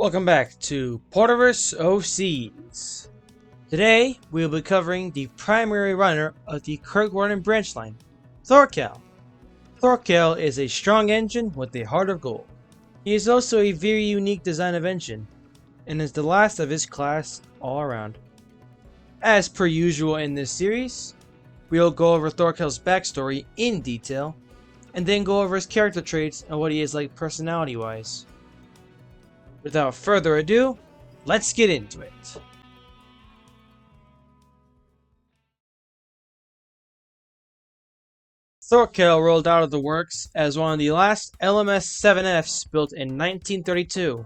Welcome back to Porterverse OCs. Today, we will be covering the primary runner of the Kirkwarden branch line, Thorkell. Thorkell is a strong engine with a heart of gold. He is also a very unique design of engine, and is the last of his class all around. As per usual in this series, we will go over Thorkell's backstory in detail, and then go over his character traits and what he is like personality-wise. Without further ado, let's get into it. Thorkell rolled out of the works as one of the last LMS 7Fs built in 1932.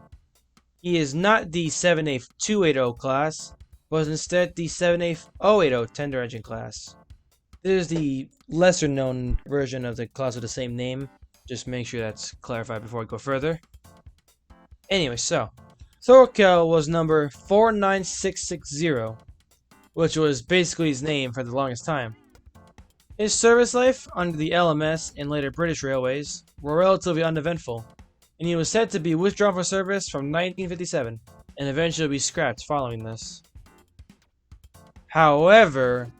He is not the 7F 280 class, but instead the 7F 080 tender engine class. This is the lesser known version of the class with the same name. Just make sure that's clarified before I go further. Anyway, so Thorkell was number 49660, which was basically his name for the longest time. His service life under the LMS and later British Railways were relatively uneventful, and he was said to be withdrawn from service from 1957 and eventually be scrapped following this. However,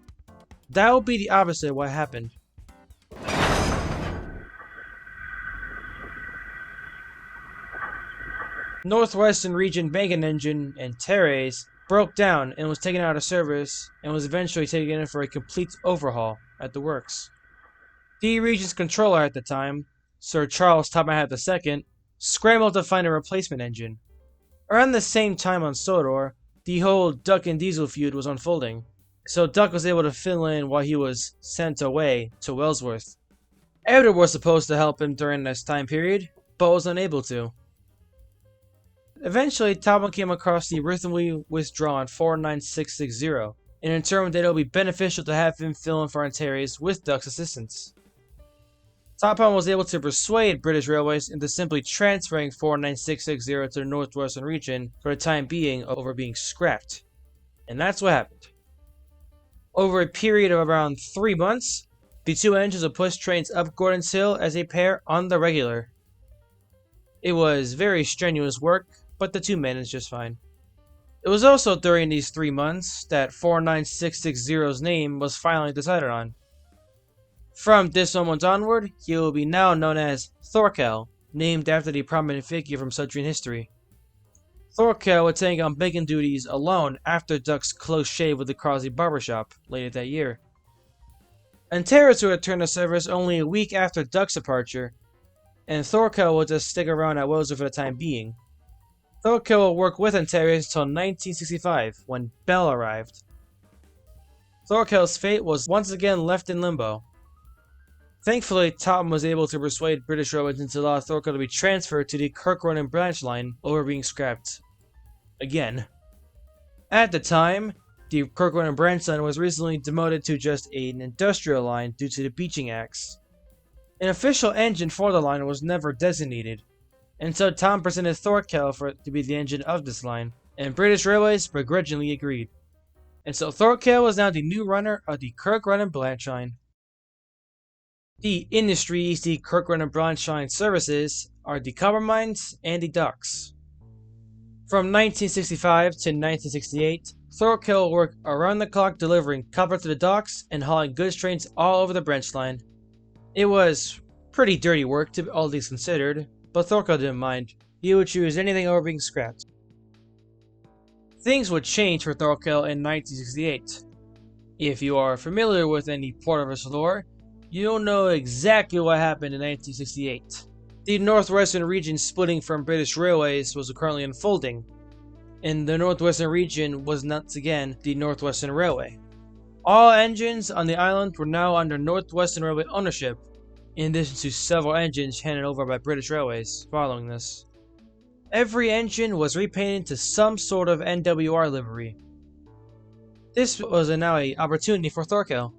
that would be the opposite of what happened. Northwestern Region banking engine and Teres broke down and was taken out of service and was eventually taken in for a complete overhaul at the works. The region's controller at the time, Sir Charles Topman II, scrambled to find a replacement engine. Around the same time on Sodor, the whole Duck and Diesel feud was unfolding, so Duck was able to fill in while he was sent away to Wellsworth. Edward was supposed to help him during this time period, but was unable to. Eventually, Topman came across the recently withdrawn 49660, and determined that it would be beneficial to have him fill in for Antares with Duck's assistance. Topman was able to persuade British Railways into simply transferring 49660 to the Northwestern region for the time being over being scrapped. And that's what happened. Over a period of around 3 months, the two engines would push trains up Gordon's Hill as a pair on the regular. It was very strenuous work, but the two managed just fine. It was also during these 3 months that 49660's name was finally decided on. From this moment onward, he will be now known as Thorkell, named after the prominent figure from Sudrian history. Thorkell would take on banking duties alone after Duck's close shave with the Crosley barbershop later that year. Antares would return to service only a week after Duck's departure, and Thorkell would just stick around at Wellsworth for the time being. Thorkell will work with Antares until 1965, when Bell arrived. Thorkell's fate was once again left in limbo. Thankfully, Topman was able to persuade British Railways to allow Thorkell to be transferred to the Kirkwarden branch line over being scrapped. Again. At the time, the Kirkwarden branch line was recently demoted to just an industrial line due to the Beeching Acts. An official engine for the line was never designated, and so Tom presented Thorkell to be the engine of this line, and British Railways begrudgingly agreed. And so Thorkell was now the new runner of the Kirkwarden branch line. The industries the Kirkwarden branch line services are the copper mines and the docks. From 1965 to 1968, Thorkell worked around the clock delivering copper to the docks and hauling goods trains all over the branch line. It was pretty dirty work, to all things considered, but Thorkell didn't mind. He would choose anything over being scrapped. Things would change for Thorkell in 1968. If you are familiar with any Porterverse lore, you'll know exactly what happened in 1968. The Northwestern region splitting from British Railways was currently unfolding, and the Northwestern region was once again the Northwestern Railway. All engines on the island were now under Northwestern Railway ownership, in addition to several engines handed over by British Railways following this. Every engine was repainted to some sort of NWR livery. This was now an opportunity for Thorkell,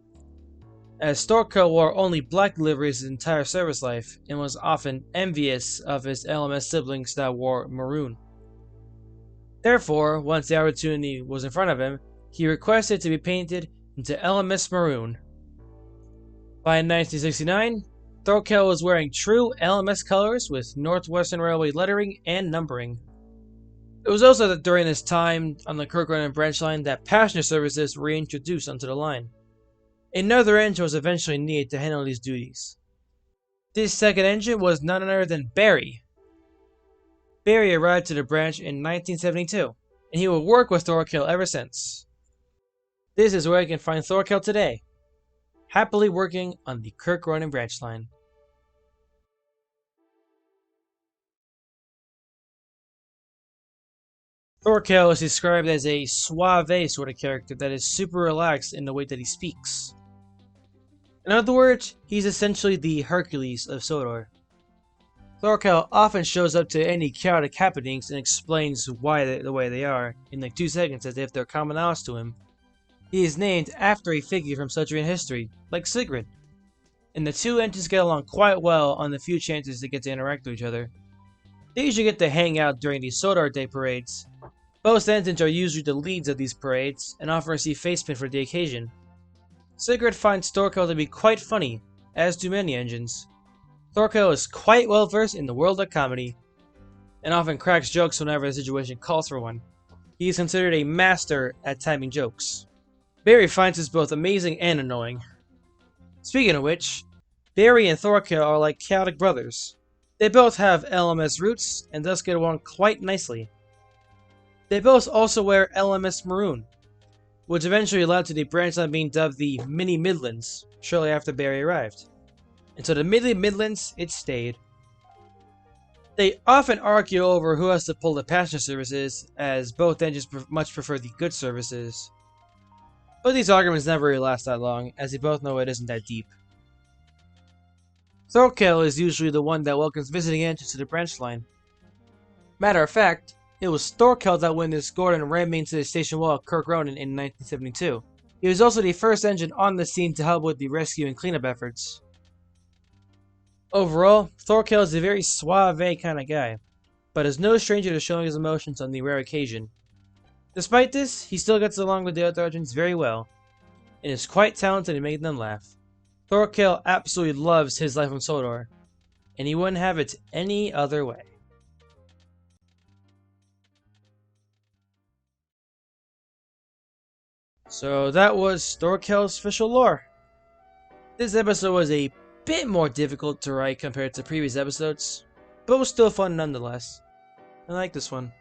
as Thorkell wore only black liveries his entire service life and was often envious of his LMS siblings that wore maroon. Therefore, once the opportunity was in front of him, he requested to be painted into LMS maroon. By 1969, Thorkell was wearing true LMS colors with Northwestern Railway lettering and numbering. It was also during this time on the Kirk Running branch line that passenger services were introduced onto the line. Another engine was eventually needed to handle these duties. This second engine was none other than Barry. Barry arrived to the branch in 1972, and he will work with Thorkell ever since. This is where you can find Thorkell today, happily working on the Kirk Running branch line. Thorkell is described as a suave sort of character that is super relaxed in the way that he speaks. In other words, he's essentially the Hercules of Sodor. Thorkell often shows up to any chaotic happenings and explains why the way they are in like 2 seconds as if they're common knowledge to him. He is named after a figure from Sodorian history, like Sigrid, and the two engines get along quite well on the few chances they get to interact with each other. They usually get to hang out during the Sodor Day parades. Both engines are usually the leads of these parades and often receive facepaint for the occasion. Sigrid finds Thorkell to be quite funny, as do many engines. Thorkell is quite well versed in the world of comedy, and often cracks jokes whenever the situation calls for one. He is considered a master at timing jokes. Barry finds this both amazing and annoying. Speaking of which, Barry and Thorkell are like chaotic brothers. They both have LMS roots and thus get along quite nicely. They both also wear LMS Maroon, which eventually led to the branch line being dubbed the Mini Midlands shortly after Barry arrived. And so the Mini Midlands, it stayed. They often argue over who has to pull the passenger services, as both engines much prefer the good services. But these arguments never really last that long, as they both know it isn't that deep. Thorkell is usually the one that welcomes visiting engines to the branch line. Matter of fact, it was Thorkell that witnessed Gordon ramming into the station wall at Kirk Ronan in 1972. He was also the first engine on the scene to help with the rescue and cleanup efforts. Overall, Thorkell is a very suave kind of guy, but is no stranger to showing his emotions on the rare occasion. Despite this, he still gets along with the other engines very well, and is quite talented in making them laugh. Thorkell absolutely loves his life on Sodor, and he wouldn't have it any other way. So that was Thorkell's official lore. This episode was a bit more difficult to write compared to previous episodes, but was still fun nonetheless. I like this one.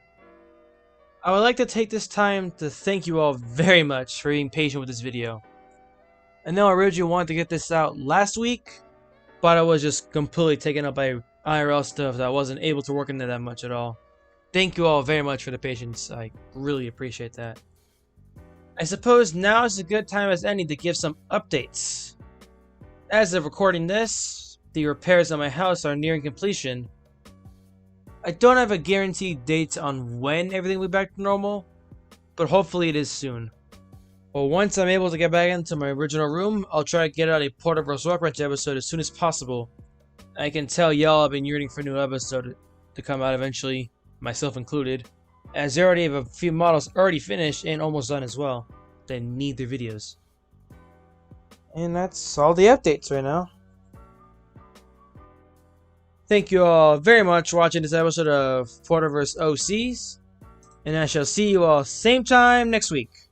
I would like to take this time to thank you all very much for being patient with this video. I know I originally wanted to get this out last week, but I was just completely taken up by IRL stuff that I wasn't able to work into that much at all. Thank you all very much for the patience. I really appreciate that. I suppose now is a good time as any to give some updates. As of recording this, the repairs on my house are nearing completion. I don't have a guaranteed date on when everything will be back to normal, but hopefully it is soon. Well, once I'm able to get back into my original room, I'll try to get out a Porterverse Warpwrench episode as soon as possible. I can tell y'all have been yearning for a new episode to come out eventually, myself included, as they already have a few models already finished and almost done as well that need their videos. And that's all the updates right now. Thank you all very much for watching this episode of Porterverse OCs, and I shall see you all same time next week.